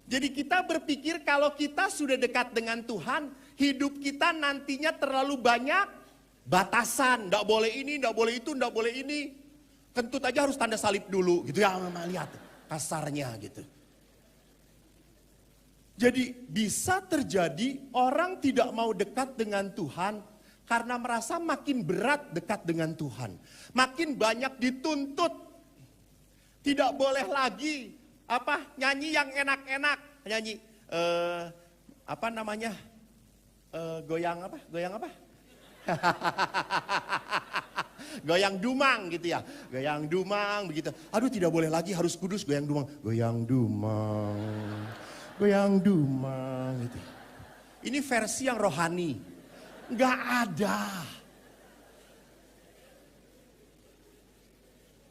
Jadi kita berpikir kalau kita sudah dekat dengan Tuhan, hidup kita nantinya terlalu banyak batasan. Nggak boleh ini, nggak boleh itu, nggak boleh ini. Kentut aja harus tanda salib dulu gitu ya, Mama lihat kasarnya gitu. Jadi bisa terjadi orang tidak mau dekat dengan Tuhan karena merasa makin berat dekat dengan Tuhan. Makin banyak dituntut. Tidak boleh lagi nyanyi yang enak-enak. Nyanyi goyang apa? Goyang dumang gitu ya. Goyang dumang begitu. Aduh tidak boleh lagi harus kudus goyang dumang. Goyang dumang. Goyang dumang gitu. Ini versi yang rohani. Nggak ada.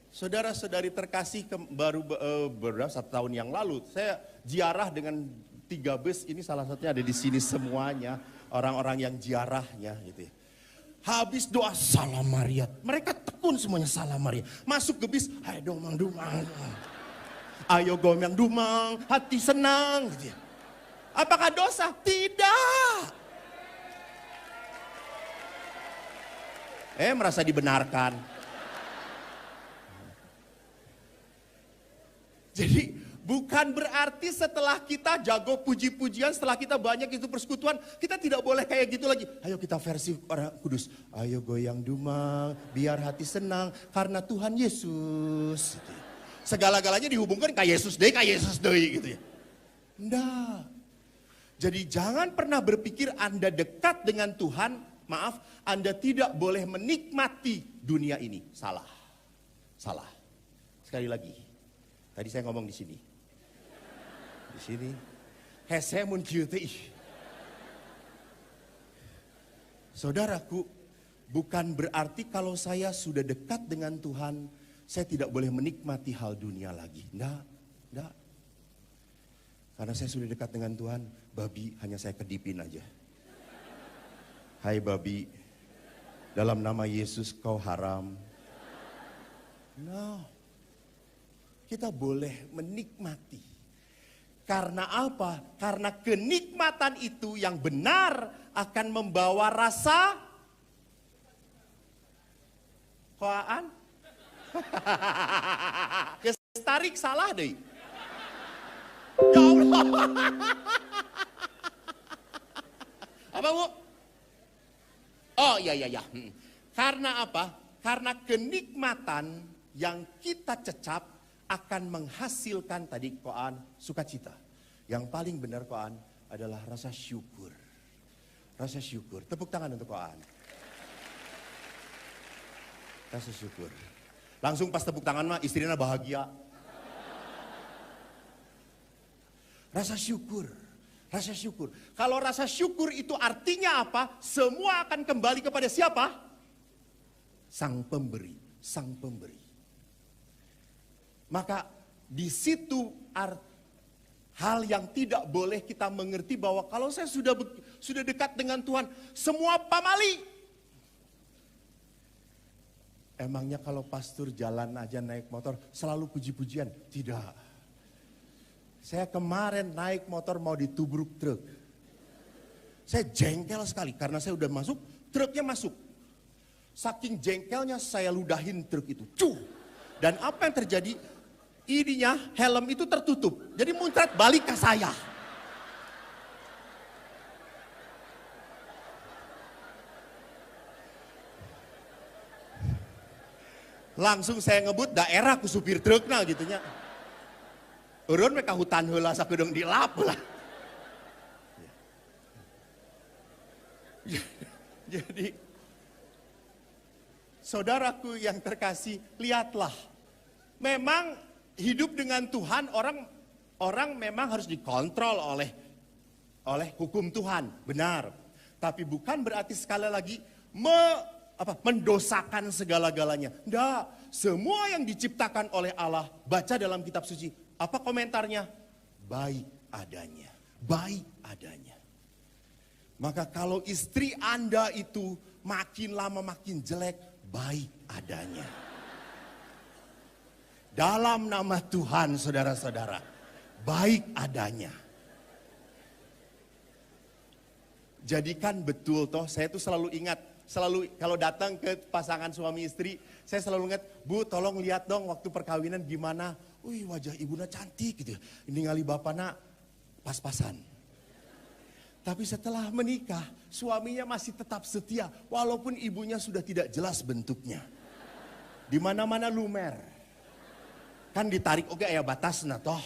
Saudara-saudari terkasih baru 1 tahun yang lalu. Saya ziarah dengan 3 bus. Ini salah satunya ada di sini semuanya. Orang-orang yang ziarahnya gitu ya. Habis doa salam Maria. Mereka tekun semuanya salam Maria. Masuk ke bis. Ayo domang dumang. Ayo goyang dumang, hati senang gitu ya. Apakah dosa? Tidak. Merasa dibenarkan. Jadi bukan berarti setelah kita jago puji-pujian, setelah kita banyak itu persekutuan, kita tidak boleh kayak gitu lagi. Ayo kita versi orang kudus. Ayo goyang dumang, biar hati senang karena Tuhan Yesus. Gitu ya. Segala-galanya dihubungkan kayak Yesus deh gitu ya. Enggak. Jadi jangan pernah berpikir Anda dekat dengan Tuhan, maaf, Anda tidak boleh menikmati dunia ini. Salah. Sekali lagi. Tadi saya ngomong di sini. Di sini. Saya mun kieu teh. Saudaraku, bukan berarti kalau saya sudah dekat dengan Tuhan, saya tidak boleh menikmati hal dunia lagi. Enggak. Karena saya sudah dekat dengan Tuhan, babi hanya saya kedipin aja. Hai babi, dalam nama Yesus kau haram. No. Kita boleh menikmati. Karena apa? Karena kenikmatan itu yang benar akan membawa rasa koaan. Tarik salah deh. Ya Allah. Apa Bu? Oh iya. Karena apa? Karena kenikmatan yang kita cecap akan menghasilkan tadi koan sukacita. Yang paling benar koan adalah rasa syukur. Rasa syukur. Tepuk tangan untuk koan. Rasa syukur. Langsung pas tepuk tangan mah istrinya bahagia. Rasa syukur. Rasa syukur. Kalau rasa syukur itu artinya apa? Semua akan kembali kepada siapa? Sang pemberi. Sang pemberi. Maka di situ hal yang tidak boleh kita mengerti bahwa kalau saya sudah dekat dengan Tuhan, semua pamali. Emangnya kalau pastor jalan aja naik motor selalu puji-pujian? Tidak. Saya kemarin naik motor mau ditubruk truk. Saya jengkel sekali karena saya udah masuk, truknya masuk. Saking jengkelnya saya ludahin truk itu. Cuh. Dan apa yang terjadi? Ininya helm itu tertutup. Jadi muncrat balik ke saya. Langsung saya ngebut daerah ku supir trukna gitunya. Urun mereka hutan heula sakedeung dilap lah. Jadi saudaraku yang terkasih, lihatlah. Memang hidup dengan Tuhan orang memang harus dikontrol oleh hukum Tuhan, benar. Tapi bukan berarti sekali lagi mendosakan segala-galanya. Enggak, semua yang diciptakan oleh Allah, baca dalam kitab suci, apa komentarnya? Baik adanya, baik adanya. Maka kalau istri Anda itu makin lama makin jelek, baik adanya. Dalam nama Tuhan saudara-saudara, baik adanya. Jadikan betul toh, saya tuh selalu ingat, selalu kalau datang ke pasangan suami istri, saya selalu ingat, Bu tolong lihat dong waktu perkawinan gimana. Wih wajah ibunya cantik gitu, ini ngali bapaknya pas-pasan. Tapi setelah menikah, suaminya masih tetap setia, walaupun ibunya sudah tidak jelas bentuknya. Di mana-mana lumer. Kan ditarik, oke ya batas nah toh.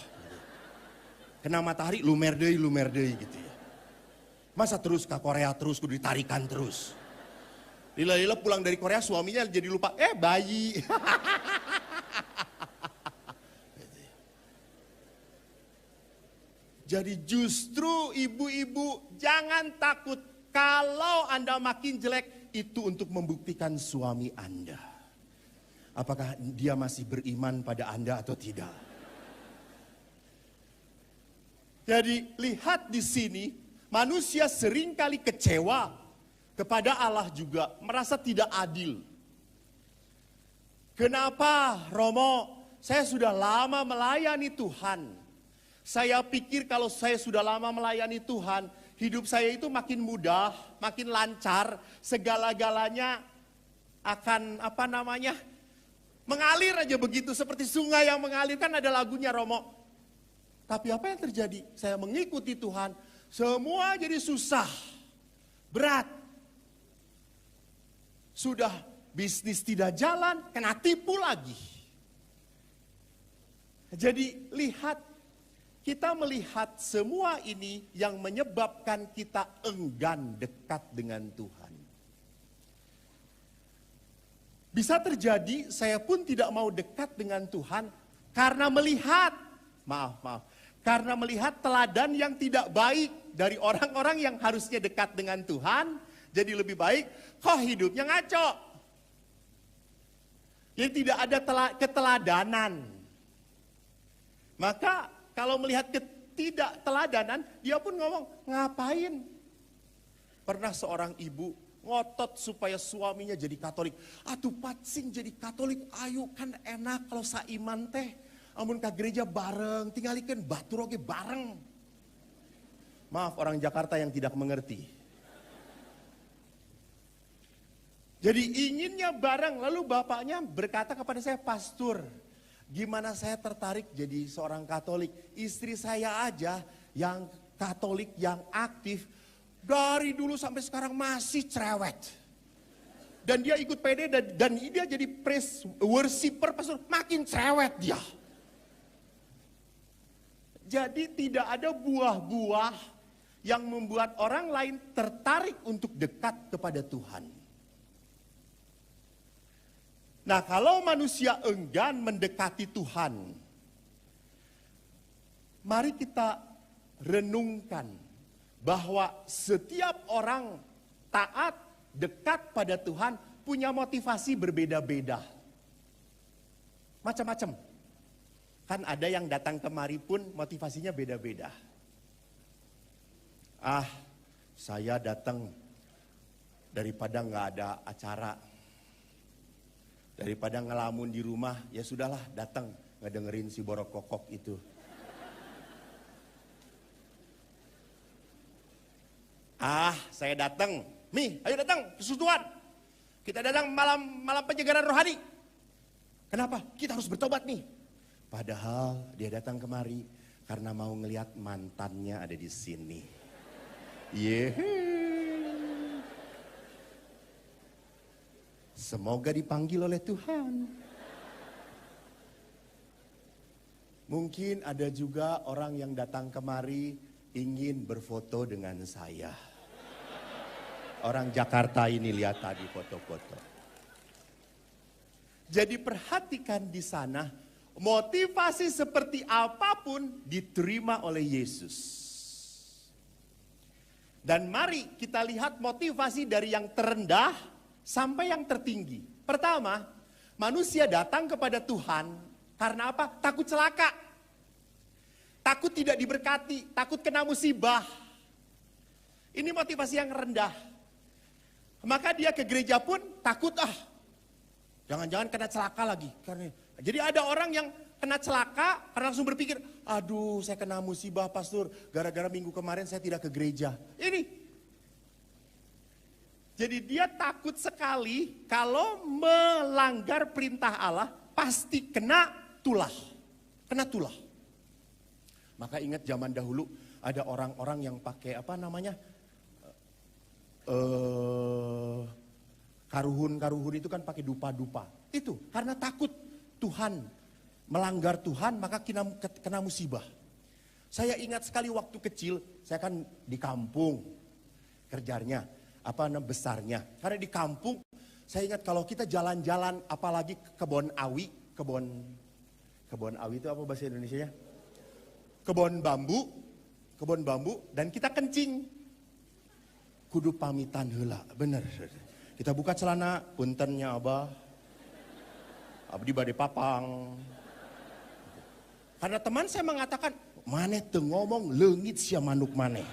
Kena matahari lumer deui gitu ya. Masa terus ke Korea terus, kudu ditarikan terus. Lila-lila pulang dari Korea suaminya jadi lupa, bayi. Jadi justru ibu-ibu jangan takut kalau Anda makin jelek itu untuk membuktikan suami Anda. Apakah dia masih beriman pada Anda atau tidak? Jadi lihat di sini. Manusia seringkali kecewa kepada Allah juga, merasa tidak adil. Kenapa Romo, saya sudah lama melayani Tuhan. Saya pikir kalau saya sudah lama melayani Tuhan, hidup saya itu makin mudah, makin lancar, segala-galanya akan mengalir aja begitu, seperti sungai yang mengalir, kan ada lagunya Romo. Tapi apa yang terjadi? Saya mengikuti Tuhan, semua jadi susah, berat. Sudah bisnis tidak jalan, kena tipu lagi. Jadi lihat, kita melihat semua ini yang menyebabkan kita enggan dekat dengan Tuhan. Bisa terjadi saya pun tidak mau dekat dengan Tuhan karena melihat, karena melihat teladan yang tidak baik dari orang-orang yang harusnya dekat dengan Tuhan, jadi lebih baik, kok hidupnya ngaco. Jadi tidak ada keteladanan. Maka kalau melihat ketidakteladanan, dia pun ngomong, ngapain? Pernah seorang ibu ngotot supaya suaminya jadi Katolik. Atuh patsing jadi Katolik, ayo kan enak kalau saiman teh. Amun ke gereja bareng, tinggalikan batur oge bareng. Maaf orang Jakarta yang tidak mengerti. Jadi inginnya bareng, lalu bapaknya berkata kepada saya, Pastor, gimana saya tertarik jadi seorang Katolik. Istri saya aja yang Katolik, yang aktif, dari dulu sampai sekarang masih cerewet. Dan dia ikut PD dan dia jadi praise worshiper, pastor, makin cerewet dia. Jadi tidak ada buah-buah yang membuat orang lain tertarik untuk dekat kepada Tuhan. Nah, kalau manusia enggan mendekati Tuhan, mari kita renungkan bahwa setiap orang taat, dekat pada Tuhan punya motivasi berbeda-beda. Macam-macam. Kan ada yang datang kemari pun motivasinya beda-beda. Saya datang daripada nggak ada acara. Daripada ngelamun di rumah, ya sudahlah datang ngedengerin si borok kokok itu. Saya datang. Mi, ayo datang ke Tuhan. Kita datang malam penyegaran rohani. Kenapa? Kita harus bertobat nih. Padahal dia datang kemari karena mau ngelihat mantannya ada di sini. Semoga dipanggil oleh Tuhan. Mungkin ada juga orang yang datang kemari ingin berfoto dengan saya. Orang Jakarta ini lihat tadi foto-foto. Jadi perhatikan di sana, motivasi seperti apapun diterima oleh Yesus. Dan mari kita lihat motivasi dari yang terendah sampai yang tertinggi. Pertama, manusia datang kepada Tuhan karena apa? Takut celaka. Takut tidak diberkati, takut kena musibah. Ini motivasi yang rendah. Maka dia ke gereja pun takut, jangan-jangan kena celaka lagi. Jadi ada orang yang kena celaka karena langsung berpikir, aduh saya kena musibah pastor, gara-gara minggu kemarin saya tidak ke gereja. Ini Jadi dia takut sekali kalau melanggar perintah Allah pasti kena tulah. Kena tulah. Maka ingat zaman dahulu ada orang-orang yang pakai karuhun itu kan pakai dupa-dupa. Itu karena takut Tuhan, melanggar Tuhan maka kena musibah. Saya ingat sekali waktu kecil, saya kan di kampung kerjanya, besarnya. Karena di kampung, saya ingat kalau kita jalan-jalan, apalagi ke kebun awi itu apa bahasa Indonesianya? Kebun bambu, dan kita kencing. Kudu pamitan heula, bener. Kita buka celana, puntennya abah, abdi bade papang. Karena teman saya mengatakan, maneh teu ngomong leungit sia manuk maneh.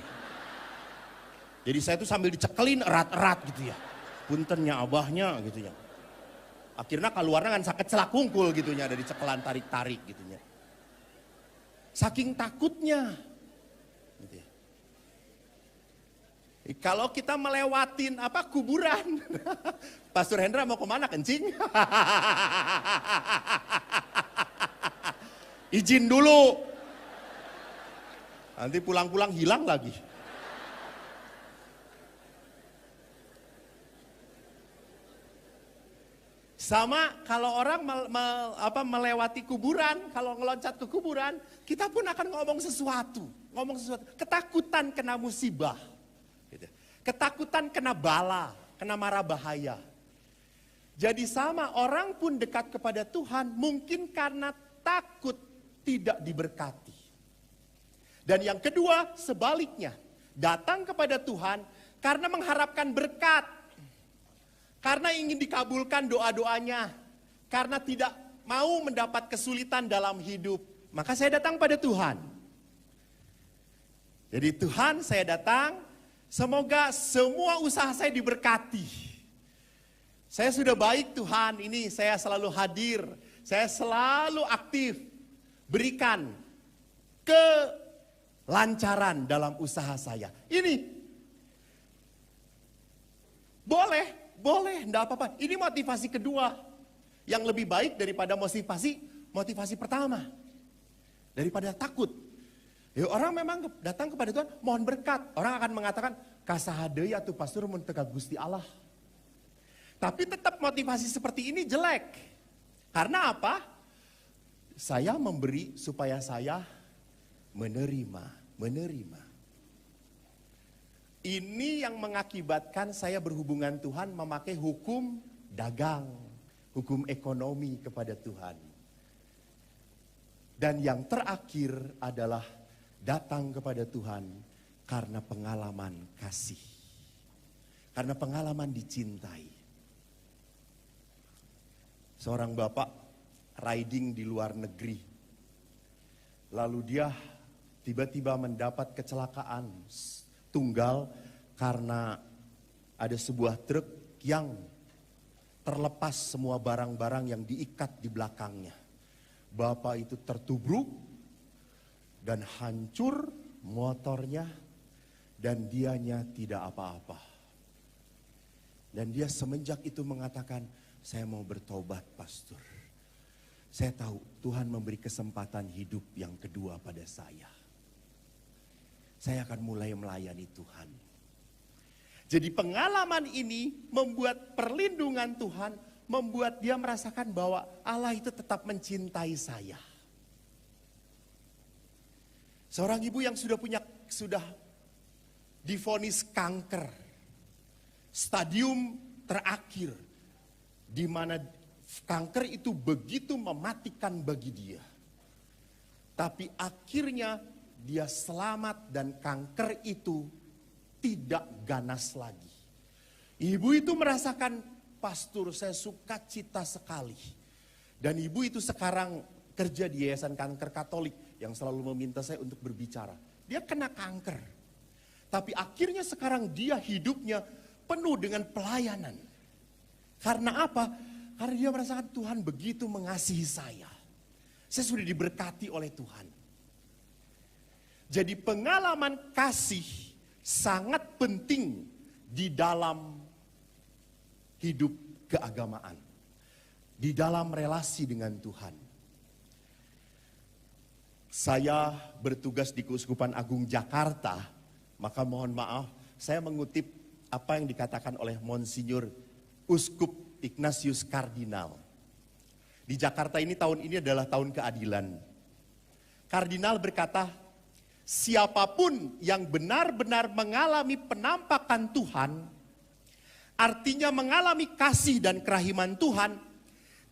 Jadi saya tuh sambil dicekelin erat-erat gitu ya. Puntennya abahnya gitu ya. Akhirnya keluarnya kan sakit selakungkul gitu ya, dari cekelan tarik-tarik gitu ya. Saking takutnya. Gitu ya. Kalau kita melewatin kuburan. Pastor Hendra mau kemana kencing? Izin dulu. Nanti pulang-pulang hilang lagi. Sama kalau orang melewati kuburan, kalau ngeloncat ke kuburan, kita pun akan ngomong sesuatu. Ketakutan kena musibah. Gitu. Ketakutan kena bala, kena mara bahaya. Jadi sama orang pun dekat kepada Tuhan mungkin karena takut tidak diberkati. Dan yang kedua sebaliknya, datang kepada Tuhan karena mengharapkan berkat. Karena ingin dikabulkan doa-doanya. Karena tidak mau mendapat kesulitan dalam hidup. Maka saya datang pada Tuhan. Jadi Tuhan saya datang, semoga semua usaha saya diberkati. Saya sudah baik Tuhan, ini saya selalu hadir. Saya selalu aktif. Berikan kelancaran dalam usaha saya. Ini boleh, enggak apa-apa. Ini motivasi kedua yang lebih baik daripada motivasi pertama. Daripada takut. Ya, orang memang datang kepada Tuhan mohon berkat. Orang akan mengatakan kasahadeui atuh pastor mun teu ka Gusti Allah. Tapi tetap motivasi seperti ini jelek. Karena apa? Saya memberi supaya saya menerima. Ini yang mengakibatkan saya berhubungan Tuhan memakai hukum dagang, hukum ekonomi kepada Tuhan. Dan yang terakhir adalah datang kepada Tuhan karena pengalaman kasih. Karena pengalaman dicintai. Seorang bapak riding di luar negeri. Lalu dia tiba-tiba mendapat kecelakaan tunggal karena ada sebuah truk yang terlepas semua barang-barang yang diikat di belakangnya. Bapak itu tertubruk dan hancur motornya dan dianya tidak apa-apa. Dan dia semenjak itu mengatakan, saya mau bertobat pastor. Saya tahu Tuhan memberi kesempatan hidup yang kedua pada saya. Saya akan mulai melayani Tuhan. Jadi pengalaman ini membuat perlindungan Tuhan, membuat dia merasakan bahwa Allah itu tetap mencintai saya. Seorang ibu yang sudah divonis kanker, stadium terakhir, di mana kanker itu begitu mematikan bagi dia. Tapi akhirnya dia selamat dan kanker itu tidak ganas lagi. Ibu itu merasakan, pastor saya suka cita sekali. Dan ibu itu sekarang kerja di Yayasan Kanker Katolik yang selalu meminta saya untuk berbicara. Dia kena kanker. Tapi akhirnya sekarang dia hidupnya penuh dengan pelayanan. Karena apa? Karena dia merasakan Tuhan begitu mengasihi saya. Saya sudah diberkati oleh Tuhan. Jadi pengalaman kasih sangat penting di dalam hidup keagamaan. Di dalam relasi dengan Tuhan. Saya bertugas di Keuskupan Agung Jakarta, maka mohon maaf, saya mengutip apa yang dikatakan oleh Monsinyur Uskup Ignatius Kardinal. Di Jakarta ini tahun ini adalah tahun keadilan. Kardinal berkata, siapapun yang benar-benar mengalami penampakan Tuhan, artinya mengalami kasih dan kerahiman Tuhan,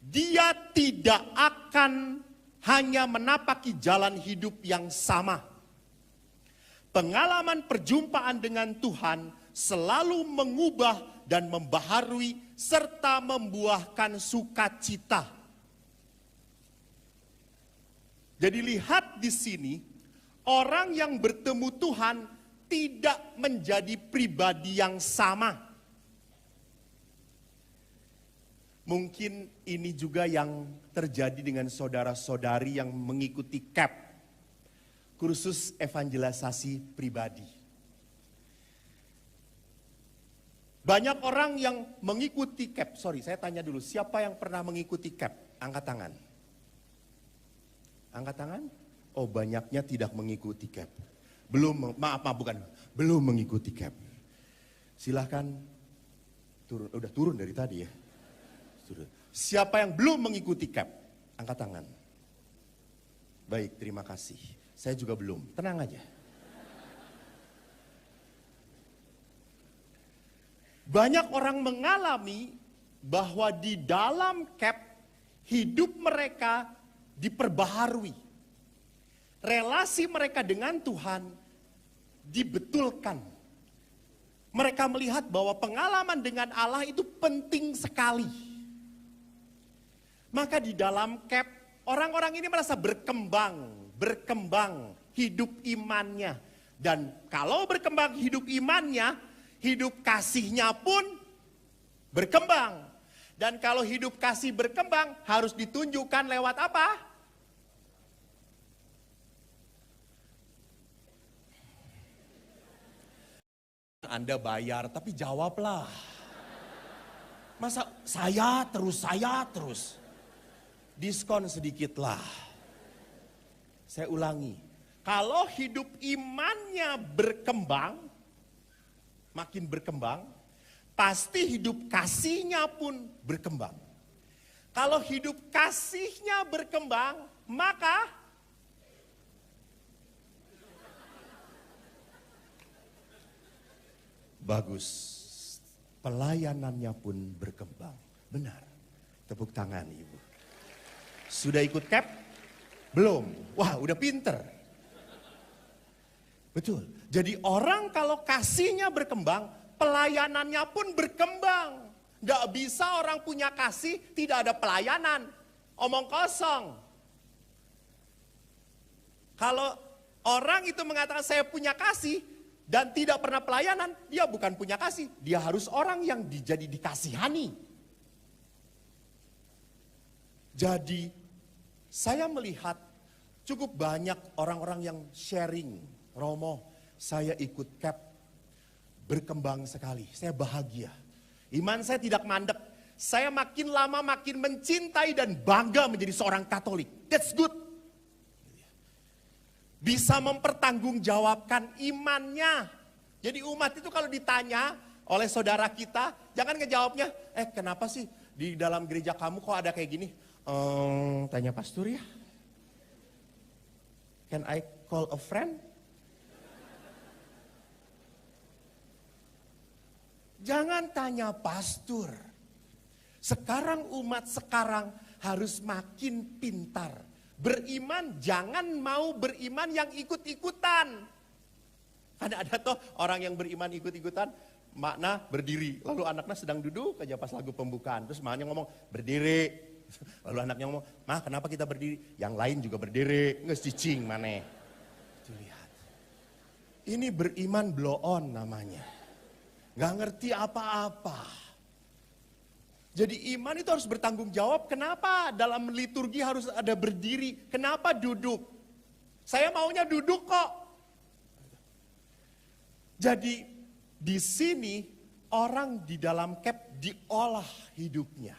dia tidak akan hanya menapaki jalan hidup yang sama. Pengalaman perjumpaan dengan Tuhan selalu mengubah dan membaharui serta membuahkan sukacita. Jadi lihat di sini, orang yang bertemu Tuhan tidak menjadi pribadi yang sama. Mungkin ini juga yang terjadi dengan saudara-saudari yang mengikuti CAP, kursus evangelisasi pribadi. Banyak orang yang mengikuti CAP, saya tanya dulu, siapa yang pernah mengikuti CAP? Angkat tangan. Angkat tangan? Oh, banyaknya tidak mengikuti CAP. Belum mengikuti CAP. Silahkan turun, udah turun dari tadi ya. Siapa yang belum mengikuti CAP? Angkat tangan. Baik, terima kasih. Saya juga belum, tenang aja. Banyak orang mengalami bahwa di dalam CAP hidup mereka diperbaharui. Relasi mereka dengan Tuhan dibetulkan. Mereka melihat bahwa pengalaman dengan Allah itu penting sekali. Maka di dalam CAP, orang-orang ini merasa berkembang hidup imannya. Dan kalau berkembang hidup imannya, hidup kasihnya pun berkembang. Dan kalau hidup kasih berkembang, harus ditunjukkan lewat apa? Anda bayar, tapi jawablah. Masa saya terus. Diskon sedikitlah. Saya ulangi. Kalau hidup imannya berkembang, makin berkembang, pasti hidup kasihnya pun berkembang. Kalau hidup kasihnya berkembang, maka bagus. Pelayanannya pun berkembang. Benar. Tepuk tangan Ibu. Sudah ikut CAP? Belum. Wah, udah pinter. Betul. Jadi orang kalau kasihnya berkembang, pelayanannya pun berkembang. Gak bisa orang punya kasih, tidak ada pelayanan. Omong kosong. Kalau orang itu mengatakan saya punya kasih, dan tidak pernah pelayanan, dia bukan punya kasih. Dia harus orang yang jadi dikasihani. Jadi saya melihat cukup banyak orang-orang yang sharing, Romo, saya ikut CAP, berkembang sekali, saya bahagia. Iman saya tidak mandek, saya makin lama makin mencintai dan bangga menjadi seorang Katolik. That's good. Bisa mempertanggungjawabkan imannya. Jadi umat itu kalau ditanya oleh saudara kita, jangan ngejawabnya, kenapa sih di dalam gereja kamu kok ada kayak gini? Tanya pastor ya. Can I call a friend? Jangan tanya pastor. Sekarang umat sekarang harus makin pintar. Beriman, jangan mau beriman yang ikut-ikutan. Karena ada toh orang yang beriman ikut-ikutan, makna berdiri. Lalu anaknya sedang duduk aja pas lagu pembukaan. Terus maknya ngomong, berdiri. Lalu anaknya ngomong, "Ma, kenapa kita berdiri?" Yang lain juga berdiri, nges cicing maneh. Tuh lihat. Ini beriman blow on namanya. Gak ngerti apa-apa. Jadi iman itu harus bertanggung jawab. Kenapa dalam liturgi harus ada berdiri? Kenapa duduk? Saya maunya duduk kok. Jadi di sini orang di dalam camp diolah hidupnya.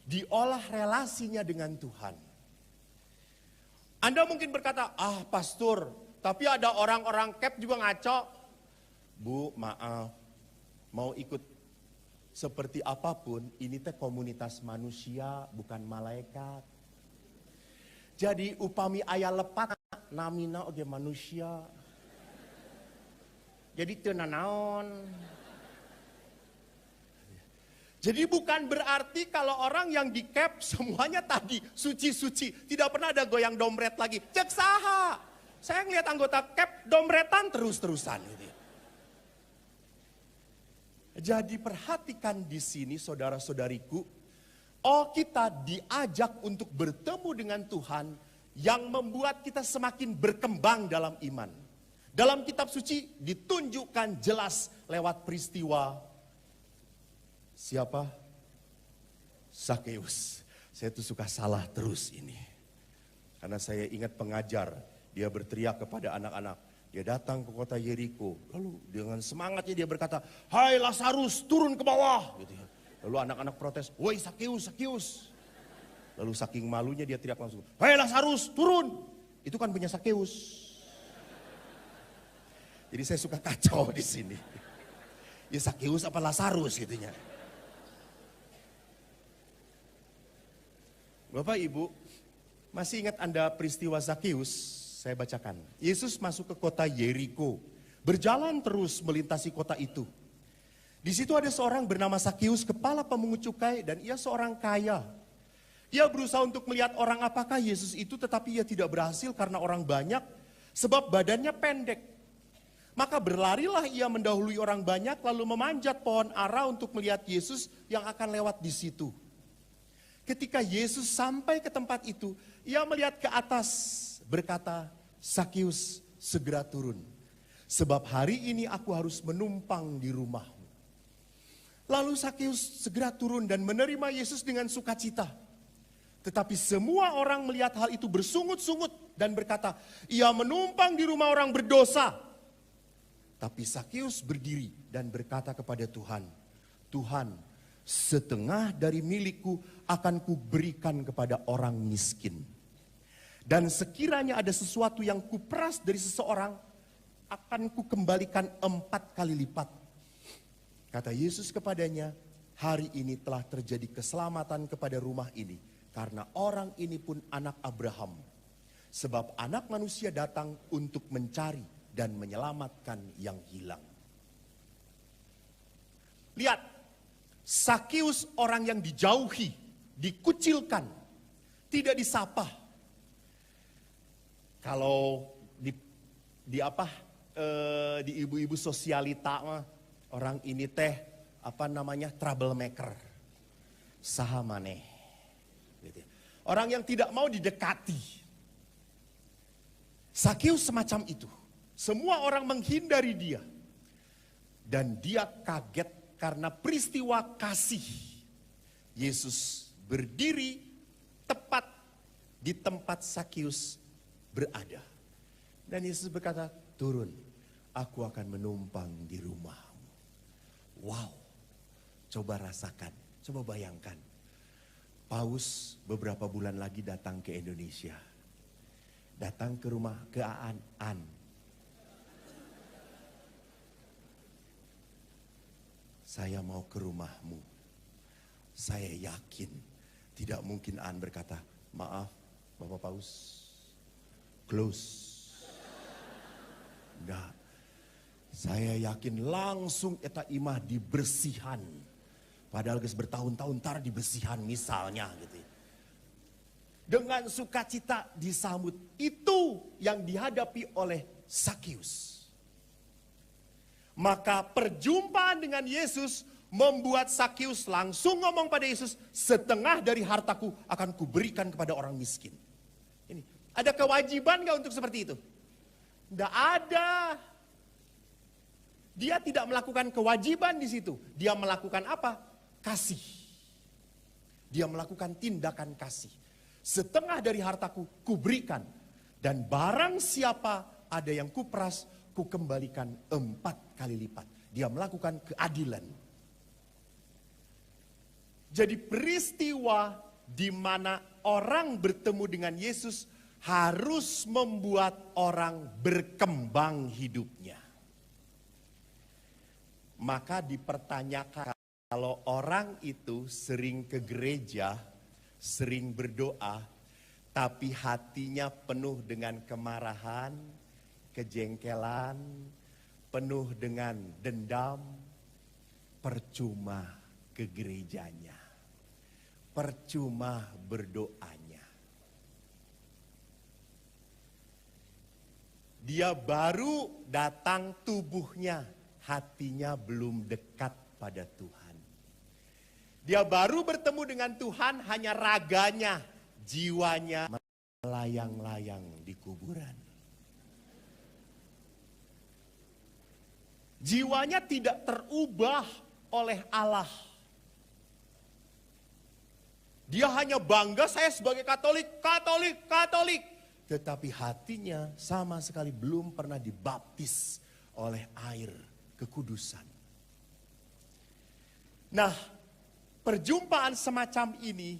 Diolah relasinya dengan Tuhan. Anda mungkin berkata, pastor, tapi ada orang-orang camp juga ngaco. Bu, maaf, mau ikut seperti apapun, ini teh komunitas manusia, bukan malaikat. Jadi upami ayah lepat, namina oge manusia. Jadi teu nanaon. Jadi bukan berarti kalau orang yang di camp semuanya tadi suci-suci. Tidak pernah ada goyang dompet lagi. Cek saha. Saya ngeliat anggota camp dompletan terus-terusan. Gitu. Jadi perhatikan di sini saudara-saudariku. Kita diajak untuk bertemu dengan Tuhan yang membuat kita semakin berkembang dalam iman. Dalam kitab suci ditunjukkan jelas lewat peristiwa siapa? Sakeus. Saya tuh suka salah terus ini. Karena saya ingat pengajar, dia berteriak kepada anak-anak. Dia datang ke kota Yeriko. Lalu dengan semangatnya dia berkata, "Hai Lazarus, turun ke bawah." Gitu ya. Lalu anak-anak protes, "Woi Sakeus, Sakeus." Lalu saking malunya dia teriak langsung, "Hai Lazarus, turun." Itu kan punya Sakeus. Jadi saya suka kacau di sini. Ya Sakeus apa Lazarus gitunya. Bapak Ibu, masih ingat Anda peristiwa Sakeus? Saya bacakan. Yesus masuk ke kota Yeriko, berjalan terus melintasi kota itu. Di situ ada seorang bernama Sakeus, kepala pemungut cukai, dan ia seorang kaya. Ia berusaha untuk melihat orang apakah Yesus itu, tetapi ia tidak berhasil karena orang banyak, sebab badannya pendek. Maka berlarilah ia mendahului orang banyak, lalu memanjat pohon ara untuk melihat Yesus yang akan lewat di situ. Ketika Yesus sampai ke tempat itu, ia melihat ke atas, berkata, "Sakeus, segera turun, sebab hari ini aku harus menumpang di rumahmu." Lalu Sakeus segera turun dan menerima Yesus dengan sukacita. Tetapi semua orang melihat hal itu bersungut-sungut dan berkata, "Ia menumpang di rumah orang berdosa." Tapi Sakeus berdiri dan berkata kepada Tuhan, "Tuhan, setengah dari milikku akan kuberikan kepada orang miskin. Dan sekiranya ada sesuatu yang kuperas dari seseorang, akan kukembalikan 4 kali lipat." Kata Yesus kepadanya, "Hari ini telah terjadi keselamatan kepada rumah ini, karena orang ini pun anak Abraham. Sebab anak manusia datang untuk mencari dan menyelamatkan yang hilang." Lihat, Sakeus orang yang dijauhi, dikucilkan, tidak disapa. Kalau di ibu-ibu sosialita mah, orang ini teh troublemaker, saha maneh. Gitu. Orang yang tidak mau didekati. Sakeus semacam itu. Semua orang menghindari dia. Dan dia kaget karena peristiwa kasih. Yesus berdiri tepat di tempat Sakeus berada. Dan Yesus berkata, "Turun, aku akan menumpang di rumahmu." Wow, coba rasakan, coba bayangkan. Paus beberapa bulan lagi datang ke Indonesia. Datang ke rumah ke Aan. "Saya mau ke rumahmu." Saya yakin tidak mungkin Aan berkata, "Maaf Bapak Paus, close." Enggak. Saya yakin langsung eta imah dibersihan. Padahal geus bertahun-tahun tar dibersihan misalnya gitu. Dengan sukacita disambut. Itu yang dihadapi oleh Sakeus. Maka perjumpaan dengan Yesus membuat Sakeus langsung ngomong pada Yesus, "Setengah dari hartaku akan kuberikan kepada orang miskin." Ini, ada kewajiban gak untuk seperti itu? Tidak ada. Dia tidak melakukan kewajiban di situ. Dia melakukan apa? Kasih. Dia melakukan tindakan kasih. "Setengah dari hartaku kuberikan, dan barang siapa ada yang kuperas, kukembalikan 4 kali lipat." Dia melakukan keadilan. Jadi peristiwa di mana orang bertemu dengan Yesus harus membuat orang berkembang hidupnya. Maka dipertanyakan, kalau orang itu sering ke gereja, sering berdoa, tapi hatinya penuh dengan kemarahan, kejengkelan, penuh dengan dendam, percuma ke gerejanya, percuma berdoanya. Dia baru datang tubuhnya, hatinya belum dekat pada Tuhan. Dia baru bertemu dengan Tuhan, hanya raganya, jiwanya melayang-layang di kuburan. Jiwanya tidak terubah oleh Allah. Dia hanya bangga, saya sebagai Katolik, Katolik, Katolik. Tetapi hatinya sama sekali belum pernah dibaptis oleh air kekudusan. Nah, perjumpaan semacam ini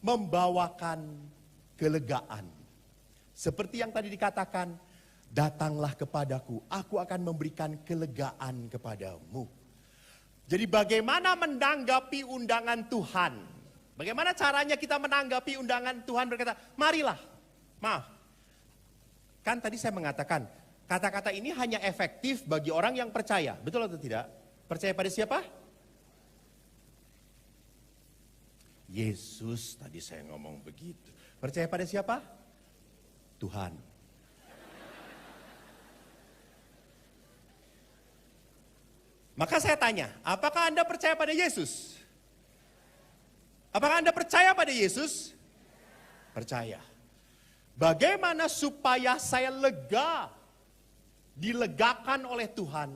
membawakan kelegaan. Seperti yang tadi dikatakan, datanglah kepadaku, aku akan memberikan kelegaan kepadamu. Jadi bagaimana menanggapi undangan Tuhan? Bagaimana caranya kita menanggapi undangan Tuhan berkata, marilah, maaf. Kan tadi saya mengatakan, kata-kata ini hanya efektif bagi orang yang percaya. Betul atau tidak? Percaya pada siapa? Yesus, tadi saya ngomong begitu. Percaya pada siapa? Tuhan. Maka saya tanya, apakah Anda percaya pada Yesus? Apakah Anda percaya pada Yesus? Percaya. Bagaimana supaya saya lega, dilegakan oleh Tuhan?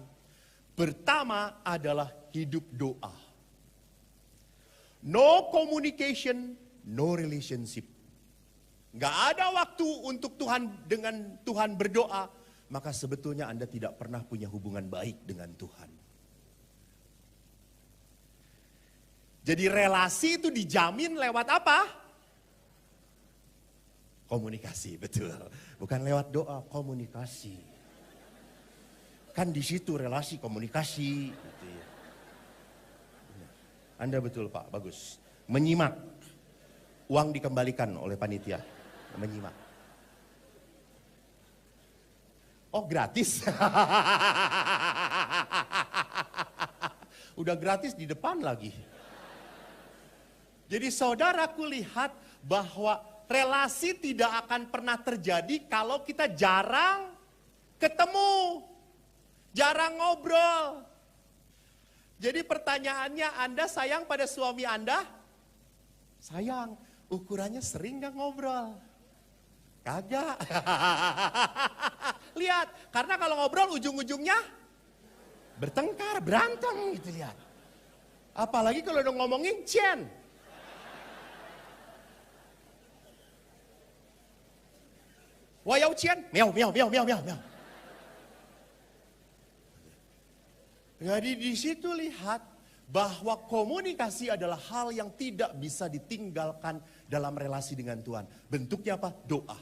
Pertama adalah hidup doa. No communication, no relationship. Gak ada waktu untuk Tuhan dengan Tuhan berdoa, maka sebetulnya Anda tidak pernah punya hubungan baik dengan Tuhan. Jadi relasi itu dijamin lewat apa? Komunikasi, betul. Bukan lewat doa, komunikasi. Kan di situ relasi komunikasi. Gitu ya. Anda betul Pak, bagus. Menyimak. Uang dikembalikan oleh panitia. Menyimak. Oh gratis. Udah gratis di depan lagi. Jadi saudaraku lihat bahwa relasi tidak akan pernah terjadi kalau kita jarang ketemu, jarang ngobrol. Jadi pertanyaannya, Anda sayang pada suami Anda? Sayang, ukurannya sering gak ngobrol? Kagak. Lihat, karena kalau ngobrol ujung-ujungnya bertengkar, berantem gitu lihat. Apalagi kalau udah ngomongin Chen. Wayau Cian, miau, miau, miau, miau, miau, miau. Jadi di situ lihat bahwa komunikasi adalah hal yang tidak bisa ditinggalkan dalam relasi dengan Tuhan. Bentuknya apa? Doa.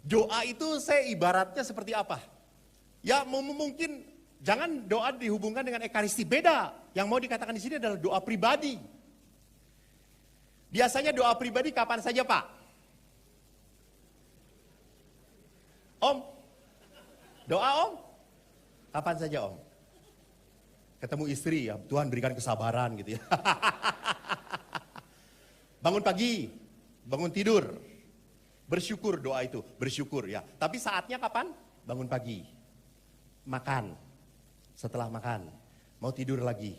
Doa itu saya ibaratnya seperti apa? Ya mungkin jangan doa dihubungkan dengan ekaristi, beda. Yang mau dikatakan di sini adalah doa pribadi. Biasanya doa pribadi kapan saja Pak? Om, doa Om, kapan saja Om? Ketemu istri ya, Tuhan berikan kesabaran gitu ya. Bangun pagi, bangun tidur, bersyukur doa itu, bersyukur ya. Tapi saatnya kapan? Bangun pagi, makan, setelah makan, mau tidur lagi.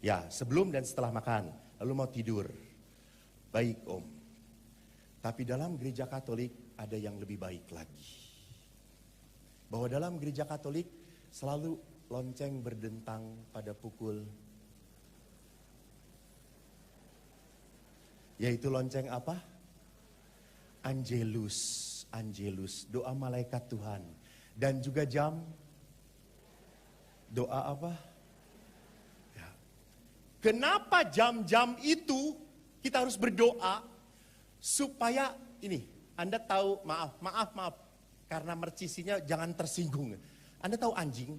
Ya, sebelum dan setelah makan, lalu mau tidur. Baik Om, tapi dalam gereja Katolik, ada yang lebih baik lagi. Bahwa dalam gereja Katolik selalu lonceng berdentang pada pukul. Yaitu lonceng apa? Angelus, Angelus, doa malaikat Tuhan. Dan juga jam, doa apa? Ya. Kenapa jam-jam itu kita harus berdoa? Supaya ini, Anda tahu, maaf. Karena mercisinya jangan tersinggung. Anda tahu anjing?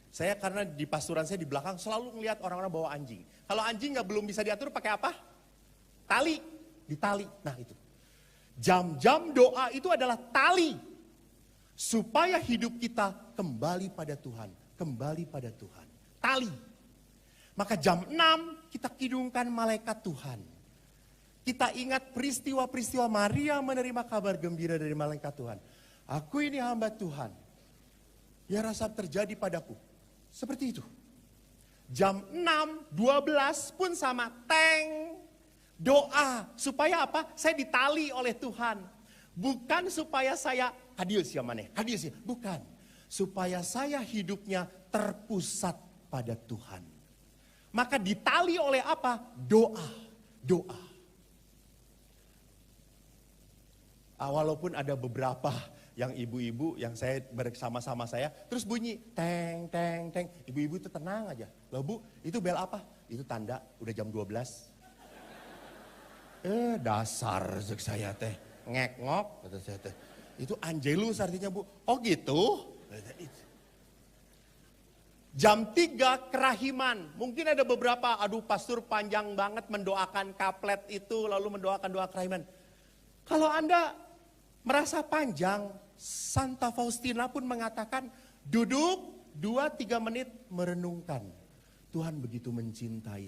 Saya karena di pastoran saya di belakang selalu ngelihat orang-orang bawa anjing. Kalau anjing belum bisa diatur pakai apa? Tali, ditali. Nah itu. Jam-jam doa itu adalah tali. Supaya hidup kita kembali pada Tuhan. Kembali pada Tuhan. Tali. Maka jam 6 kita kidungkan malaikat Tuhan. Kita ingat peristiwa-peristiwa Maria menerima kabar gembira dari malaikat Tuhan. Aku ini hamba Tuhan. Ya rasa terjadi padaku. Seperti itu. Jam 6, 12 pun sama. Teng. Doa. Supaya apa? Saya ditali oleh Tuhan. Bukan supaya saya hadir siamane. Hadir sih. Bukan. Supaya saya hidupnya terpusat pada Tuhan. Maka ditali oleh apa? Doa. Doa. Walaupun ada beberapa yang ibu-ibu yang saya bersama-sama saya, terus bunyi teng, teng, teng. Ibu-ibu itu tenang aja. Loh Bu, itu bel apa? Itu tanda udah jam 12. Dasar saya teh. Ngek-ngok, kata saya teh. Itu angelus artinya Bu. Oh gitu? Jam 3 kerahiman. Mungkin ada beberapa, aduh pastor panjang banget mendoakan kaplet itu, lalu mendoakan doa kerahiman. Kalau Anda merasa panjang, Santa Faustina pun mengatakan, duduk 2-3 menit merenungkan. Tuhan begitu mencintai